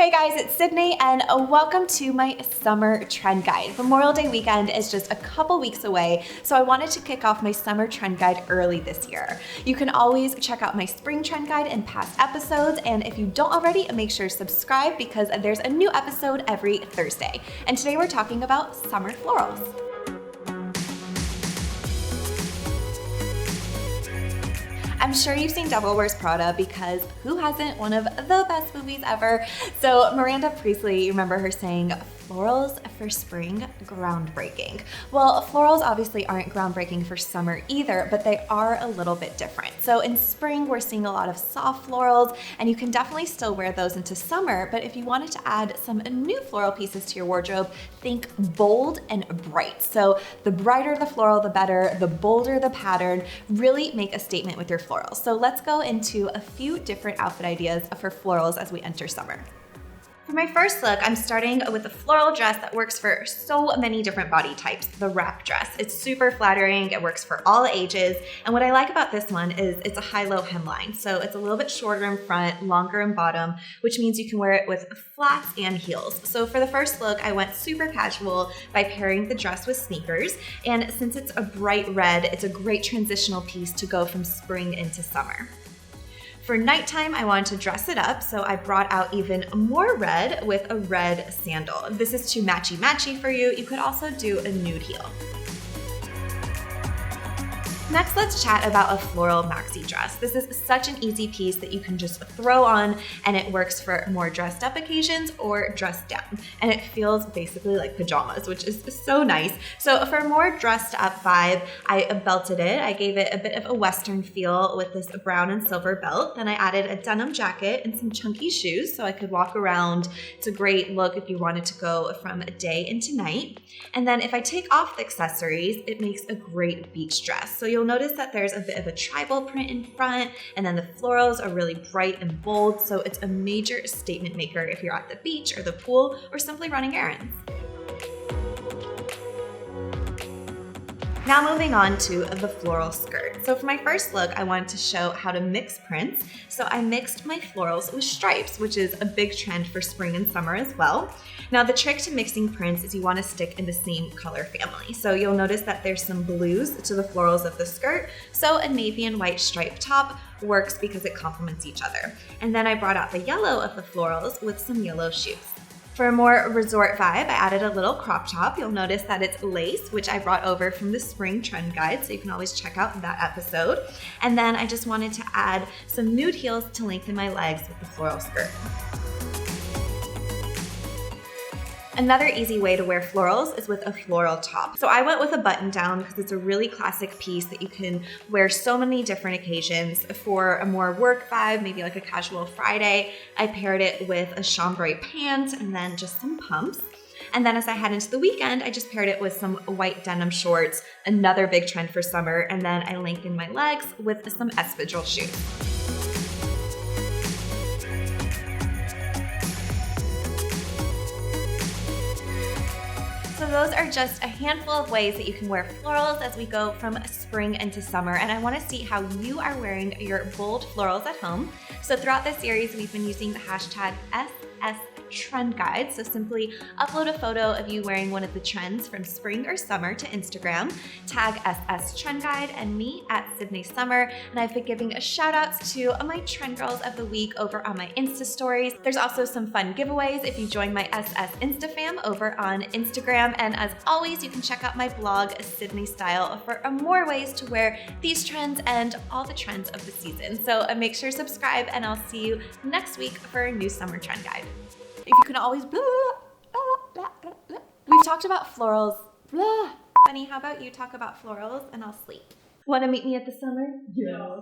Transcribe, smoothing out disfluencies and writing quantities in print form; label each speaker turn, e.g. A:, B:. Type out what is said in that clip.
A: Hey guys, it's Sydney and welcome to my summer trend guide. Memorial Day weekend is just a couple weeks away, so I wanted to kick off my summer trend guide early this year. You can always check out my spring trend guide in past episodes, and if you don't already, make sure to subscribe because there's a new episode every Thursday. And today we're talking about summer florals. I'm sure you've seen Devil Wears Prada because who hasn't? One of the best movies ever. So Miranda Priestley, you remember her saying, "Florals for spring, groundbreaking." Well, florals obviously aren't groundbreaking for summer either, but they are a little bit different. So in spring, we're seeing a lot of soft florals, and you can definitely still wear those into summer, but if you wanted to add some new floral pieces to your wardrobe, think bold and bright. So the brighter the floral, the better, the bolder the pattern, really make a statement with your florals. So let's go into a few different outfit ideas for florals as we enter summer. For my first look, I'm starting with a floral dress that works for so many different body types, the wrap dress. It's super flattering, it works for all ages, and what I like about this one is it's a high-low hemline, so it's a little bit shorter in front, longer in bottom, which means you can wear it with flats and heels. So for the first look, I went super casual by pairing the dress with sneakers, and since it's a bright red, it's a great transitional piece to go from spring into summer. For nighttime, I wanted to dress it up, so I brought out even more red with a red sandal. This is too matchy for you. You could also do a nude heel. Next, let's chat about a floral maxi dress. This is such an easy piece that you can just throw on, and it works for more dressed up occasions or dressed down. And it feels basically like pajamas, which is so nice. So for a more dressed up vibe, I belted it. I gave it a bit of a Western feel with this brown and silver belt. Then I added a denim jacket and some chunky shoes so I could walk around. It's a great look if you wanted to go from day into night. And then if I take off the accessories, it makes a great beach dress. So you'll notice that there's a bit of a tribal print in front, and then the florals are really bright and bold, so it's a major statement maker if you're at the beach or the pool or simply running errands. Now moving on to the floral skirt. So for my first look, I wanted to show how to mix prints. So I mixed my florals with stripes, which is a big trend for spring and summer as well. Now the trick to mixing prints is you want to stick in the same color family. So you'll notice that there's some blues to the florals of the skirt. So a navy and white striped top works because it complements each other. And then I brought out the yellow of the florals with some yellow shoes. For a more resort vibe, I added a little crop top. You'll notice that it's lace, which I brought over from the spring trend guide, so you can always check out that episode. And then I just wanted to add some nude heels to lengthen my legs with the floral skirt. Another easy way to wear florals is with a floral top. So I went with a button down because it's a really classic piece that you can wear so many different occasions. For a more work vibe, maybe like a casual Friday, I paired it with a chambray pant and then just some pumps. And then as I head into the weekend, I just paired it with some white denim shorts, another big trend for summer, and then I lengthened my legs with some espadrille shoes. So those are just a handful of ways that you can wear florals as we go from spring into summer, and I want to see how you are wearing your bold florals at home. So throughout this series, we've been using the hashtag #SSTrendGuide. So simply upload a photo of you wearing one of the trends from spring or summer to Instagram, tag #SSTrendGuide and me at Sydney Summer, and I've been giving shout outs to my trend girls of the week over on my Insta stories. There's also some fun giveaways if you join my SS Insta fam over on Instagram, and as always, you can check out my blog, Sydney Style, for more ways to wear these trends and all the trends of the season. So make sure to subscribe, and I'll see you next week for a new summer trend guide. If you can always We've talked about florals. Honey, how about you talk about florals and I'll sleep? Want to meet me at the summer?
B: Yeah.